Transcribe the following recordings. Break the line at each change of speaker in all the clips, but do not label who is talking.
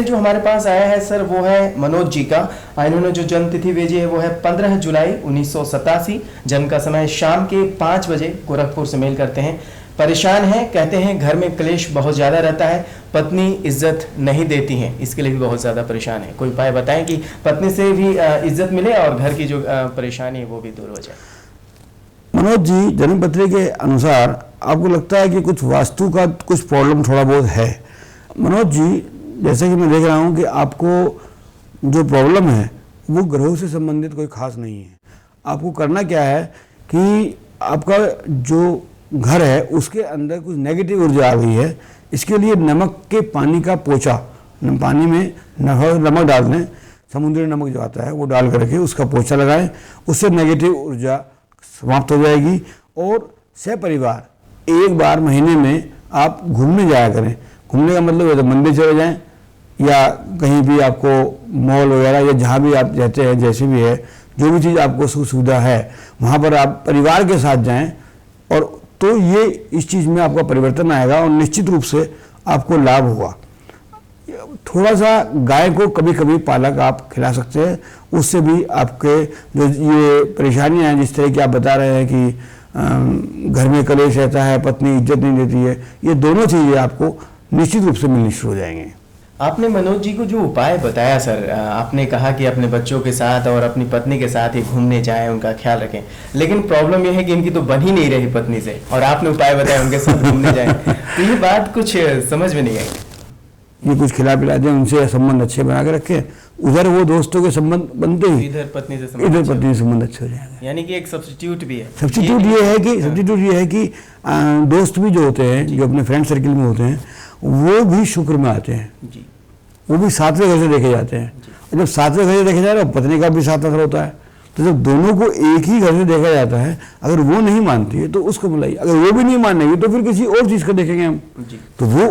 जो हमारे पास आया है सर वो है मनोज जी का। इन्होंने जो जन्म तिथि भेजी है वो है 15 जुलाई 1987। जन्म का समय शाम के 5 बजे, गोरखपुर से मेल करते हैं। परेशान है, कहते हैं घर में क्लेश बहुत ज़्यादा रहता है, पत्नी इज्जत नहीं देती हैं, इसके लिए भी बहुत ज़्यादा परेशान है। कोई उपाय बताएं कि पत्नी से भी इज्जत मिले और घर की जो परेशानी है वो भी दूर हो जाए।
मनोज जी, जन्म पत्री के अनुसार आपको लगता है कि कुछ वास्तु का कुछ प्रॉब्लम थोड़ा बहुत है। मनोज जी, जैसे कि मैं देख रहा हूं कि आपको जो प्रॉब्लम है वो ग्रहों से संबंधित कोई खास नहीं है। आपको करना क्या है कि आपका जो घर है उसके अंदर कुछ नेगेटिव ऊर्जा आ गई है। इसके लिए नमक के पानी का पोछा, पानी में नमक डाल दें, समुद्री नमक जो आता है वो डाल करके उसका पोछा लगाएं, उससे नेगेटिव ऊर्जा समाप्त हो जाएगी। और सपरिवार एक बार महीने में आप घूमने जाया करें। घूमने का मतलब है तो मंदिर चले जाएं या कहीं भी आपको मॉल वगैरह या जहाँ भी आप रहते हैं, जैसे भी है, जो भी चीज़ आपको सुख सुविधा है वहाँ पर आप परिवार के साथ जाएं। और तो ये इस चीज़ में आपका परिवर्तन आएगा और निश्चित रूप से आपको लाभ होगा। थोड़ा सा गाय को कभी कभी पालक आप खिला सकते हैं, उससे भी आपके जो ये परेशानियाँ हैं, जिस तरह की आप बता रहे हैं कि घर में कलेश रहता है, पत्नी इज्जत नहीं देती है, ये दोनों चीज़ें आपको निश्चित रूप से मिलनी शुरू हो जाएंगे।
आपने मनोज जी को जो उपाय बताया सर, आपने कहा कि अपने बच्चों के साथ और अपनी पत्नी के साथ ही घूमने जाएं, उनका ख्याल रखें, लेकिन प्रॉब्लम यह है कि इनकी तो बन ही नहीं रही पत्नी से और आपने उपाय बताया उनके साथ घूमने जाएं, तो ये बात कुछ समझ में नहीं आई।
ये कुछ खिला पिला दें, उनसे संबंध अच्छे बना के रखें, उधर वो दोस्तों के संबंध बनते ही
इधर पत्नी से
संबंध अच्छे हो जाएंगे।
यानी कि एक सब्स्टिट्यूट भी है।
सब्स्टिट्यूट ये है कि दोस्त भी जो होते हैं, जो अपने फ्रेंड सर्किल में होते हैं, वो भी शुक्र में आते हैं जी। वो भी सातवें घर से देखे जाते हैं। और जब सातवें घर से देखे जा रहे हैं, पत्नी का भी सातवां घर होता है, तो जब दोनों को एक ही घर से देखा जाता है, अगर वो नहीं मानती है तो उसको बुलाइए, अगर वो भी नहीं मानेगी तो फिर किसी और चीज़ का देखेंगे हम जी। तो वो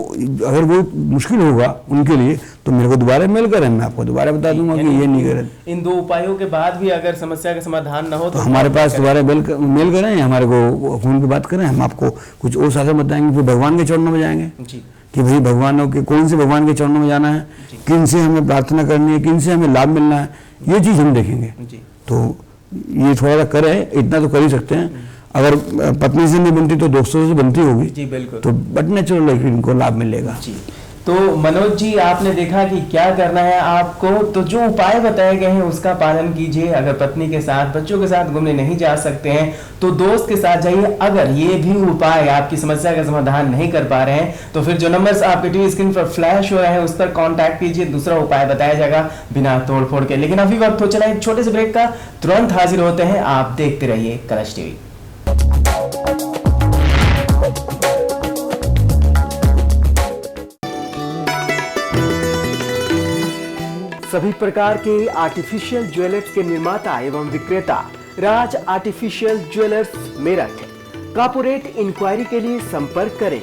अगर वो मुश्किल होगा उनके लिए तो मेरे को दोबारा मेल करें, मैं आपको दोबारा बता दूंगा कि ये नहीं करें।
इन दो उपायों के बाद भी अगर समस्या का समाधान न हो तो
हमारे पास दोबारा मेल करें, हमारे को फोन पे बात करें, हम आपको कुछ और साधन बताएंगे। फिर भगवान के चरणों में जाएंगे कि भाई भगवानों के कौन से भगवान के चरणों में जाना है, किन से हमें प्रार्थना करनी है, किन से हमें लाभ मिलना है, ये चीज़ हम देखेंगे। तो ये थोड़ा सा करें, इतना तो कर ही सकते हैं। अगर पत्नी से नहीं बनती तो दोस्तों से बनती होगी जी, बिल्कुल। तो बट नेचुरल इनको लाभ मिलेगा जी।
तो मनोज जी, आपने देखा कि क्या करना है आपको, तो जो उपाय बताए गए हैं उसका पालन कीजिए। अगर पत्नी के साथ, बच्चों के साथ घूमने नहीं जा सकते हैं तो दोस्त के साथ जाइए। अगर ये भी उपाय आपकी समस्या का समाधान नहीं कर पा रहे हैं तो फिर जो नंबर्स आपके टीवी स्क्रीन पर फ्लैश हो रहे हैं उस पर कॉन्टैक्ट कीजिए, दूसरा उपाय बताया जाएगा बिना तोड़ फोड़ के। लेकिन अभी वक्त हो चला एक छोटे से ब्रेक का, तुरंत हाजिर होते हैं। आप देखते रहिए कलश टीवी। सभी प्रकार के आर्टिफिशियल ज्वेलर्स के निर्माता एवं विक्रेता Raj artificial jewellers Meerut. Corporate inquiry के लिए संपर्क करें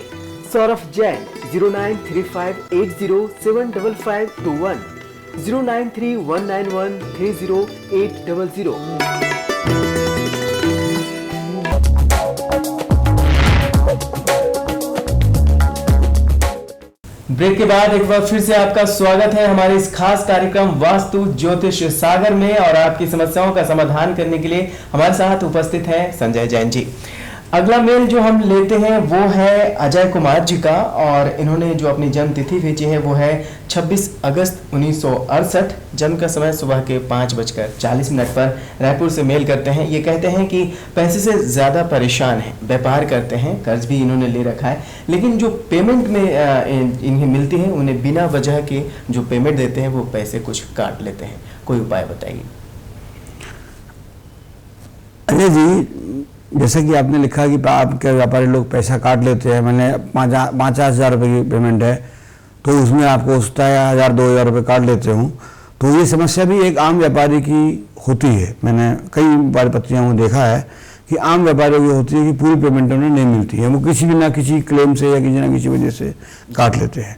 सौरभ जैन 0935807551 0931913080। ब्रेक के बाद एक बार फिर से आपका स्वागत है हमारे इस खास कार्यक्रम वास्तु ज्योतिष सागर में। और आपकी समस्याओं का समाधान करने के लिए हमारे साथ उपस्थित हैं संजय जैन जी। अगला मेल जो हम लेते हैं वो है अजय कुमार जी का, और इन्होंने जो अपनी जन्म तिथि भेजी है वो है 26 अगस्त 1968। जन्म का समय सुबह के 5:40 पर रायपुर से मेल करते हैं। ये कहते हैं कि पैसे से ज़्यादा परेशान हैं, व्यापार करते हैं, कर्ज भी इन्होंने ले रखा है, लेकिन जो पेमेंट में इन्हें मिलती है उन्हें बिना वजह के जो पेमेंट देते हैं वो पैसे कुछ काट लेते हैं। कोई उपाय बताइए।
अजय जी, जैसा कि आपने लिखा कि आपके व्यापारी लोग पैसा काट लेते हैं, मैंने 5,000 रुपये की पेमेंट है तो उसमें आपको उसका 1,000-2,000 रुपये काट लेते हूँ, तो ये समस्या भी एक आम व्यापारी की होती है। मैंने कई बार पत्रियों में देखा है कि आम व्यापारियों की होती है कि पूरी पेमेंट उन्हें नहीं मिलती है, वो किसी भी ना किसी क्लेम से या किसी ना किसी वजह से काट लेते हैं।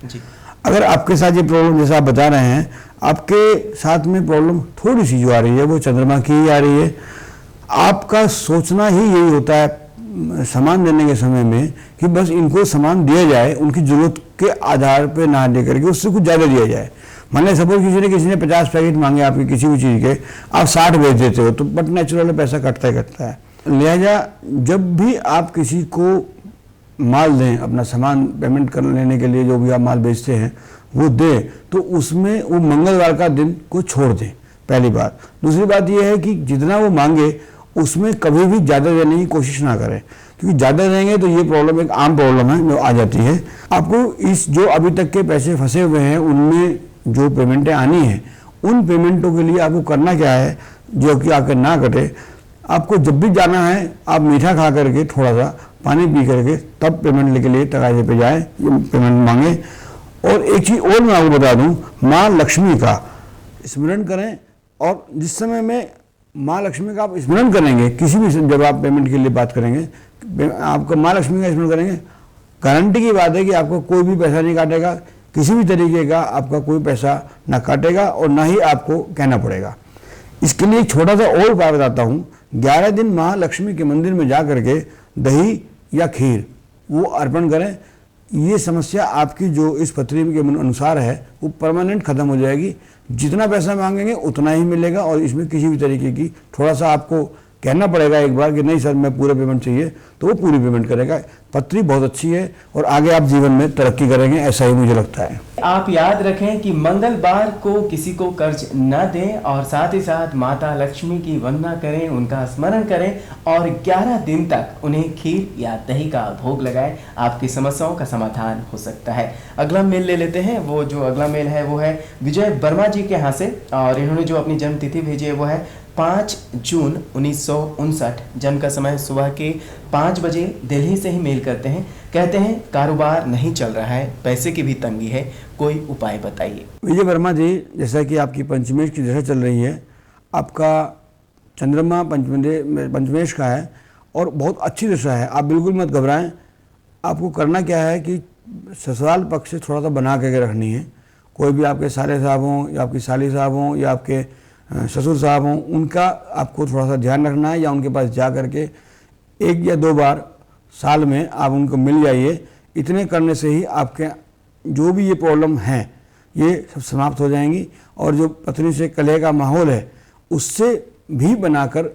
अगर आपके साथ ये प्रॉब्लम जैसा आप बता रहे हैं, आपके साथ में प्रॉब्लम थोड़ी सी जो आ रही है वो चंद्रमा की ही आ रही है। आपका सोचना ही यही होता है सामान देने के समय में कि बस इनको सामान दिया जाए, उनकी ज़रूरत के आधार पर ना दे करके उससे कुछ ज़्यादा दिया जाए। मान सपोज किसी ने 50 पैकेट मांगे आपके किसी भी चीज़ के, आप 60 भेज देते हो, तो बट नेचुरल पैसा कटता ही कटता है। लिहाजा जब भी आप किसी को माल दें, अपना सामान पेमेंट कर लेने के लिए जो भी आप माल बेचते हैं वो दें, तो उसमें वो मंगलवार का दिन को छोड़ दें, पहली बात। दूसरी बात ये है कि जितना वो मांगे उसमें कभी भी ज़्यादा देने की कोशिश ना करें, क्योंकि ज़्यादा देंगे तो ये प्रॉब्लम एक आम प्रॉब्लम है जो आ जाती है। आपको इस जो अभी तक के पैसे फंसे हुए हैं उनमें जो पेमेंटें आनी हैं, उन पेमेंटों के लिए आपको करना क्या है जो कि आकर ना कटे। आपको जब भी जाना है आप मीठा खा करके, थोड़ा सा पानी पी करके तब पेमेंट लेके लिए तकाजे पे जाएं, पेमेंट मांगे। और एक चीज़ और मैं आपको बता दूं, माँ लक्ष्मी का स्मरण करें, और जिस समय में माँ लक्ष्मी का आप स्मरण करेंगे, किसी भी जब आप पेमेंट के लिए बात करेंगे, आपको माँ लक्ष्मी का स्मरण करेंगे, गारंटी की बात है कि आपको कोई भी पैसा नहीं काटेगा, किसी भी तरीके का आपका कोई पैसा ना काटेगा और ना ही आपको कहना पड़ेगा। इसके लिए एक छोटा सा और उपाय बताता हूँ। 11 दिन माँ लक्ष्मी के मंदिर में जा करके दही या खीर वो अर्पण करें। ये समस्या आपकी जो इस पत्री के अनुसार है वो परमानेंट खत्म हो जाएगी। जितना पैसा मांगेंगे उतना ही मिलेगा, और इसमें किसी भी तरीके की थोड़ा सा आपको कहना पड़ेगा एक बार कि नहीं सर मैं पूरा पेमेंट चाहिए, तो वो पूरी पेमेंट करेगा। पत्री बहुत अच्छी है और आगे आप जीवन में तरक्की करेंगे, ऐसा ही मुझे लगता है।
आप याद रखें कि मंगलवार को किसी को कर्ज न दें, और साथ ही साथ माता लक्ष्मी की वंदना करें, उनका स्मरण करें, और 11 दिन तक उन्हें खीर या दही का भोग लगाएं। आपकी समस्याओं का समाधान हो सकता है। अगला मेल ले लेते हैं। वो जो अगला मेल है वो है विजय वर्मा जी के यहाँ से, और इन्होंने जो अपनी जन्म तिथि भेजी है वो है 5 जून 1959। जन्म का समय सुबह के 5 बजे। दिल्ली से ही मेल करते हैं। कहते हैं कारोबार नहीं चल रहा है, पैसे की भी तंगी है, कोई उपाय बताइए।
विजय वर्मा जी, जैसा कि आपकी पंचमेश की दशा चल रही है, आपका चंद्रमा पंचमेश का है और बहुत अच्छी दशा है। आप बिल्कुल मत घबराएं। आपको करना क्या है कि ससुराल पक्ष से थोड़ा सा बना करके रखनी है। कोई भी आपके साले साहब हों या आपकी साली साहब हों या आपके ससुर साहब हों, उनका आपको थोड़ा सा ध्यान रखना है, या उनके पास जा करके 1 या 2 बार साल में आप उनको मिल जाइए। इतने करने से ही आपके जो भी ये प्रॉब्लम है ये सब समाप्त हो जाएंगी, और जो पत्नी से कलह का माहौल है उससे भी बनाकर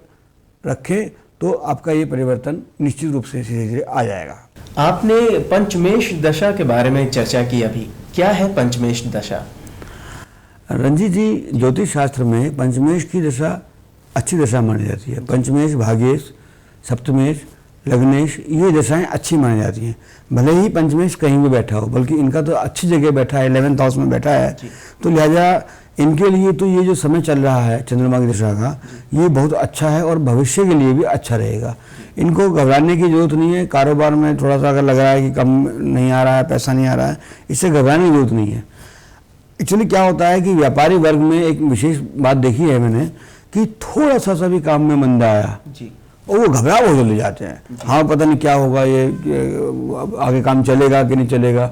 रखें तो आपका ये परिवर्तन निश्चित रूप से धीरे धीरे आ जाएगा।
आपने पंचमेश दशा के बारे में चर्चा की, अभी क्या है पंचमेश दशा?
रंजीत जी, ज्योतिष शास्त्र में पंचमेश की दशा अच्छी दशा मानी जाती है। पंचमेश, भाग्येश, सप्तमेश, लग्नेश, ये दशाएं अच्छी मानी जाती हैं। भले ही पंचमेश कहीं भी बैठा हो, बल्कि इनका तो अच्छी जगह बैठा है, 11th हाउस में बैठा है, तो लिहाजा इनके लिए तो ये जो समय चल रहा है चंद्रमा की दशा का, ये बहुत अच्छा है और भविष्य के लिए भी अच्छा रहेगा। इनको घबराने की जरूरत नहीं है। कारोबार में थोड़ा सा अगर लग रहा है कि कम नहीं आ रहा है, पैसा नहीं आ रहा है, इससे घबराने की जरूरत नहीं है। एक्चुअली क्या होता है कि व्यापारी वर्ग में एक विशेष बात देखी है मैंने कि थोड़ा सा भी काम में मंदा आया
जी,
और वो घबरा बहुत जल्दी जाते हैं। हाँ, पता नहीं क्या होगा, ये आगे काम चलेगा कि नहीं चलेगा,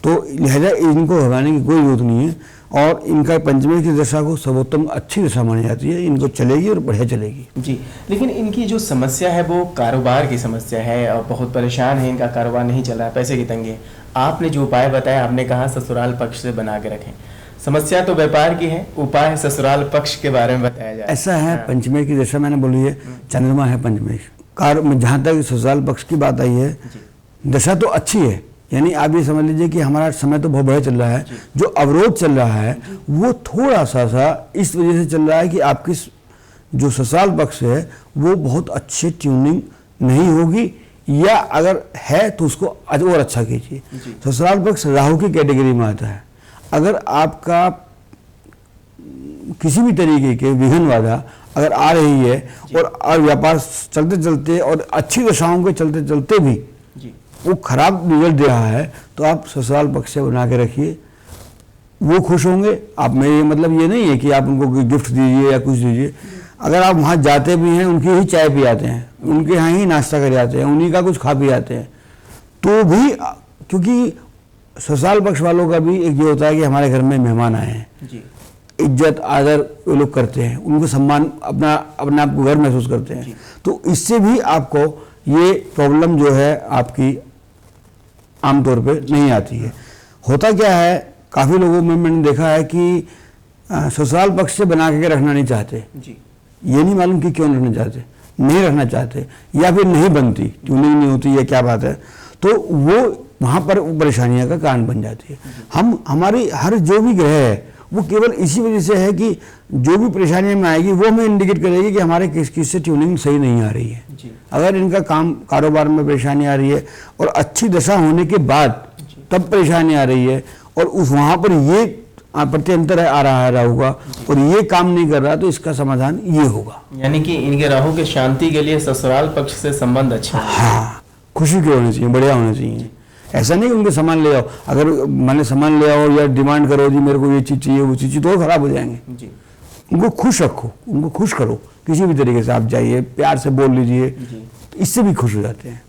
तो लिहाजा इनको घबराने की कोई जरूरत नहीं है। और इनका पंचमेश की दशा को सर्वोत्तम अच्छी दशा मानी जाती है। इनको चलेगी और बढ़िया चलेगी
जी। लेकिन इनकी जो समस्या है वो कारोबार की समस्या है, और बहुत परेशान है, इनका कारोबार नहीं चल रहा है, पैसे की तंगी है। आपने जो उपाय बताया, आपने कहा ससुराल पक्ष से बना के रखें। समस्या तो व्यापार की है, उपाय ससुराल पक्ष के बारे में बताया जाए।
ऐसा है, पंचमेश की दशा मैंने बोली है, चंद्रमा है पंचमेश। जहाँ तक ससुराल पक्ष की बात आई है, दशा तो अच्छी है, यानी आप ये समझ लीजिए कि हमारा समय तो बहुत बढ़िया चल रहा है। जो अवरोध चल रहा है वो थोड़ा सा इस वजह से चल रहा है कि आपकी जो ससुराल पक्ष है वो बहुत अच्छी ट्यूनिंग नहीं होगी, या अगर है तो उसको और अच्छा कीजिए। ससुराल पक्ष राहु की कैटेगरी में आता है। अगर आपका किसी भी तरीके के विघ्न बाधा अगर आ रही है और व्यापार चलते चलते और अच्छी दशाओं के चलते चलते भी वो खराब रिजल्ट दे रहा है, तो आप ससुराल पक्ष से बना के रखिए, वो खुश होंगे। आप में ये मतलब ये नहीं है कि आप उनको गिफ्ट दीजिए या कुछ दीजिए। अगर आप वहाँ जाते भी हैं, उनकी ही चाय पी आते हैं, उनके यहाँ ही नाश्ता कर जाते हैं, उन्हीं का कुछ खा पी आते हैं, तो भी, क्योंकि ससुराल पक्ष वालों का भी एक ये होता है कि हमारे घर में मेहमान आए हैं, इज्जत आदर वो लोग करते हैं, उनको सम्मान, अपना अपने आप को गर्व महसूस करते हैं, तो इससे भी आपको ये प्रॉब्लम जो है आपकी आमतौर पे नहीं आती है। होता क्या है काफ़ी लोगों में मैंने देखा है कि ससुराल पक्ष से बना के रखना नहीं चाहते
जी।
ये नहीं मालूम कि क्यों रखना चाहते, नहीं रखना चाहते, या फिर नहीं बनती, ट्यूनिंग नहीं होती, या क्या बात है, तो वो वहाँ पर परेशानियों का कारण बन जाती है। हमारी हर जो भी ग्रह है वो केवल इसी वजह से है कि जो भी परेशानियाँ में आएगी वो हमें इंडिकेट करेगी कि हमारे किस से ट्यूनिंग सही नहीं आ रही है। अगर इनका कारोबार में परेशानी आ रही है और अच्छी दशा होने के बाद तब परेशानी आ रही है और उस वहाँ पर ये प्रत्यंतर आ रहा है राहु का और ये काम नहीं कर रहा, तो इसका समाधान ये होगा।
यानी कि इनके राहु के शांति के लिए ससुराल पक्ष से संबंध अच्छा है।
हाँ, खुशी के होने चाहिए, बढ़िया होने चाहिए। ऐसा नहीं कि उनके सामान ले आओ, अगर मैंने सामान ले आओ या डिमांड करो जी मेरे को ये चीज़ चाहिए वो चीज़ चाहिए, तो खराब हो जाएंगे जी। उनको खुश रखो, उनको खुश करो, किसी भी तरीके से आप जाइए, प्यार से बोल लीजिए, इससे भी खुश हो जाते हैं।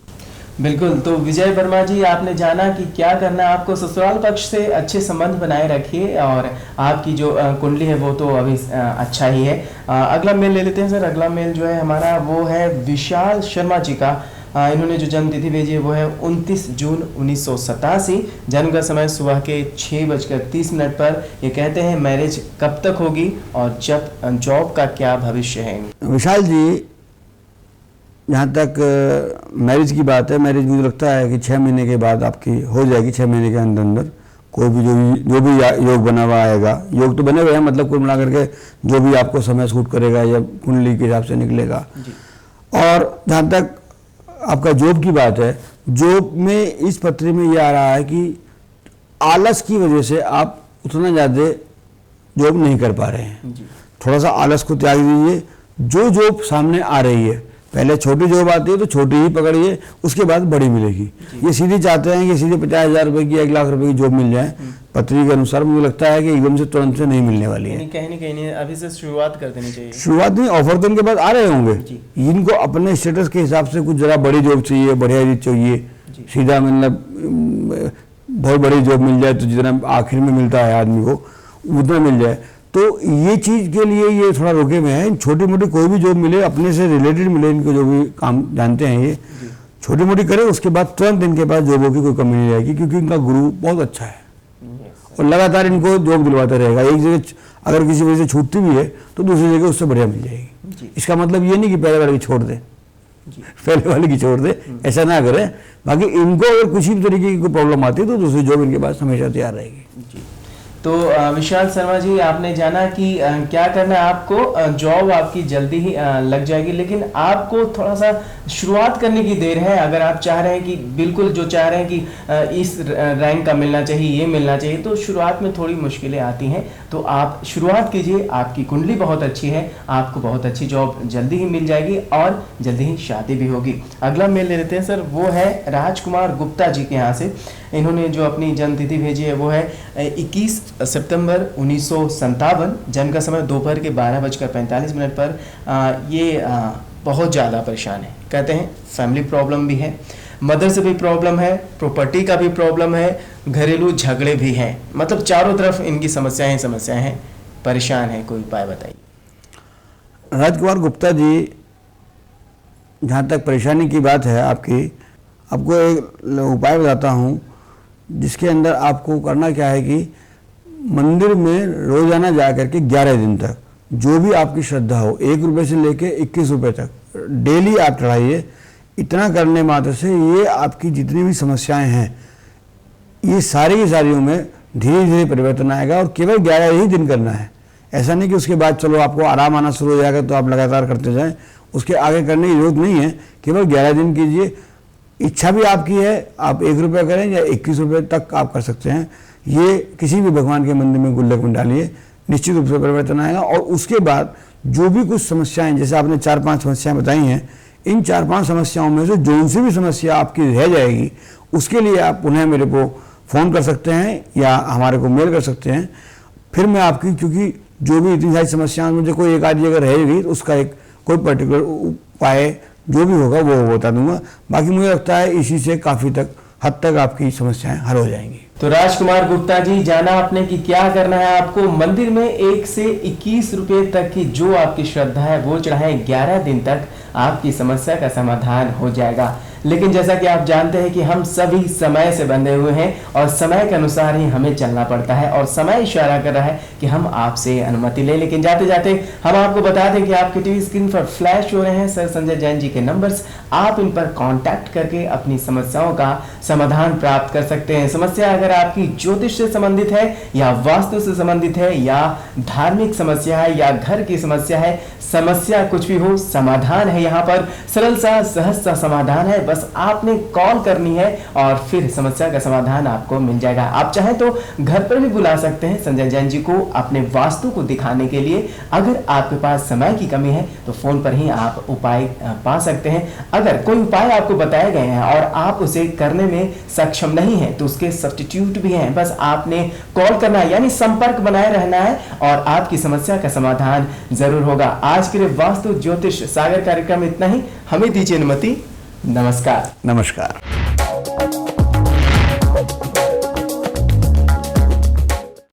बिल्कुल। तो विजय वर्मा जी, आपने जाना कि क्या करना है आपको, ससुराल पक्ष से अच्छे संबंध बनाए रखिए और आपकी जो कुंडली है वो तो अभी अच्छा ही है। अगला मेल ले लेते हैं सर। अगला मेल जो है हमारा वो है विशाल शर्मा जी का। इन्होंने जो जन्म तिथि भेजी है वो है 29 जून 1987। जन्म का समय सुबह के 6:30 पर। ये कहते हैं मैरिज कब तक होगी और जॉब का क्या भविष्य है।
विशाल जी, जहाँ तक मैरिज की बात है, मैरिज मुझे लगता है कि 6 महीने के बाद आपकी हो जाएगी। 6 महीने के अंदर अंदर कोई भी जो भी योग बना हुआ आएगा, योग तो बने हुए हैं, मतलब कुल मिला करके जो भी आपको समय सूट करेगा या कुंडली के हिसाब से निकलेगा। और जहाँ तक आपका जॉब की बात है, जॉब में इस पत्री में ये आ रहा है कि आलस की वजह से आप उतना ज़्यादा जॉब नहीं कर पा रहे हैं। थोड़ा सा आलस को त्याग दीजिए। जो जॉब सामने आ रही है, पहले छोटी जॉब आती है तो छोटी ही पकड़िए, उसके बाद बड़ी मिलेगी। ये सीधी चाहते हैं कि सीधे 50,000 रुपये की 1 लाख रुपए की जॉब मिल जाए, पत्री के अनुसार मुझे लगता है कि एकदम से तुरंत से नहीं मिलने वाली है।
कहीं नहीं अभी से शुरुआत कर देनी चाहिए।
शुरुआत नहीं, ऑफर तो इनके पास आ रहे होंगे। इनको अपने स्टेटस के हिसाब से कुछ जरा बड़ी जॉब चाहिए, बढ़िया चीज चाहिए, सीधा मतलब बहुत बड़ी जॉब मिल जाए तो जितना आखिर में मिलता है आदमी को उतना मिल जाए। तो ये चीज़ के लिए ये थोड़ा रुके हुए हैं। छोटी मोटी कोई भी जॉब मिले, अपने से रिलेटेड मिले, इनको जो भी काम जानते हैं ये छोटी मोटी करें, उसके बाद तुरंत इनके पास जॉबों की कोई कमी नहीं रहेगी, क्योंकि इनका गुरु बहुत अच्छा है और लगातार इनको जॉब दिलवाता रहेगा। एक जगह अगर किसी वजह से छूटती भी है तो दूसरी जगह उससे बढ़िया मिल जाएगी। इसका मतलब ये नहीं कि पहले वाले की छोड़ दे, पहले वाले की छोड़ दे, ऐसा ना करें। बाकी इनको अगर किसी भी तरीके की कोई प्रॉब्लम आती है तो दूसरी जॉब इनके पास हमेशा तैयार रहेगी।
तो विशाल शर्मा जी, आपने जाना कि क्या करना है आपको, जॉब आपकी जल्दी ही लग जाएगी, लेकिन आपको थोड़ा सा शुरुआत करने की देर है। अगर आप चाह रहे हैं कि बिल्कुल जो चाह रहे हैं कि इस रैंक का मिलना चाहिए, ये मिलना चाहिए, तो शुरुआत में थोड़ी मुश्किलें आती हैं। तो आप शुरुआत कीजिए, आपकी कुंडली बहुत अच्छी है, आपको बहुत अच्छी जॉब जल्दी ही मिल जाएगी और जल्दी ही शादी भी होगी। अगला मेल ले लेते हैं सर। वो है राजकुमार गुप्ता जी के यहाँ से। इन्होंने जो अपनी जन्म तिथि भेजी है वो है 21 सितंबर 1957। जन्म का समय दोपहर के 12:45 पर। ये बहुत ज़्यादा परेशान है। कहते हैं फैमिली प्रॉब्लम भी है, मदर से भी प्रॉब्लम है, प्रॉपर्टी का भी प्रॉब्लम है, घरेलू झगड़े भी हैं। मतलब चारों तरफ इनकी समस्याएं हैं, परेशान है। कोई उपाय बताइए।
राजकुमार गुप्ता जी, जहाँ तक परेशानी की बात है आपको एक उपाय बताता हूँ, जिसके अंदर आपको करना क्या है कि मंदिर में रोजाना जा करके 11 दिन तक जो भी आपकी श्रद्धा हो, 1 रुपये से लेके 21 रुपये तक डेली आप चढ़ाइए। इतना करने मात्र से ये आपकी जितनी भी समस्याएं हैं, ये सारी की सारियों में धीरे धीरे परिवर्तन आएगा। और केवल 11 ही दिन करना है, ऐसा नहीं कि उसके बाद चलो आपको आराम आना शुरू हो जाएगा तो आप लगातार करते जाएं, उसके आगे करने की जरूरत नहीं है। केवल 11 दिन कीजिए। इच्छा भी आपकी है, आप 1 रुपया करें या 21 रुपये तक आप कर सकते हैं। ये किसी भी भगवान के मंदिर में गुल्लक में डालिए, निश्चित रूप से परिवर्तन आएगा। और उसके बाद जो भी कुछ समस्याएं, जैसे आपने 4-5 समस्याएं बताई हैं, इन 4-5 समस्याओं में से जो सी भी समस्या आपकी रह जाएगी, उसके लिए आप पुनः मेरे को फ़ोन कर सकते हैं या हमारे को मेल कर सकते हैं। फिर मैं आपकी, क्योंकि जो भी इतनी सारी समस्याएं मुझे कोई एक आधी अगर रहेगी तो उसका एक कोई पर्टिकुलर उपाय जो भी होगा वो बता दूंगा। बाकी मुझे लगता है इसी से काफ़ी हद तक आपकी समस्याएं हल हो जाएंगी।
तो राजकुमार गुप्ता जी, जाना आपने कि क्या करना है आपको। मंदिर में 1 से 21 रुपये तक की जो आपकी श्रद्धा है वो चढ़ाएं। 11 दिन तक आपकी समस्या का समाधान हो जाएगा। लेकिन जैसा कि आप जानते हैं कि हम सभी समय से बंधे हुए हैं और समय के अनुसार ही हमें चलना पड़ता है, और समय इशारा कर रहा है कि हम आपसे अनुमति लें। लेकिन जाते जाते हम आपको बता दें कि आपके टीवी स्क्रीन पर फ्लैश हो रहे हैं सर संजय जैन जी के नंबर्स। आप इन पर कांटेक्ट करके अपनी समस्याओं का समाधान प्राप्त कर सकते हैं। समस्या अगर आपकी ज्योतिष से संबंधित है या वास्तु से संबंधित है या धार्मिक समस्या है या घर की समस्या है, समस्या कुछ भी हो, समाधान है यहाँ पर। सरल सा सहज सा समाधान है, बस आपने कॉल करनी है और फिर समस्या का समाधान आपको मिल जाएगा। आप चाहें तो घर पर भी बुला सकते हैं संजय जैन जी को अपने वास्तु को दिखाने के लिए। अगर आपके पास समय की कमी है तो फोन पर ही आप उपाय पा सकते हैं। अगर कोई उपाय आपको बताए गए हैं और आप उसे करने में सक्षम नहीं है तो उसके सब्स्टिट्यूट भी हैं, बस आपने कॉल करना है, यानी संपर्क बनाए रहना है और आपकी समस्या का समाधान जरूर होगा। आज के लिए वास्तु ज्योतिष सागर कार्यक्रम इतना ही। हमें दीजिए अनुमति। नमस्कार।
नमस्कार।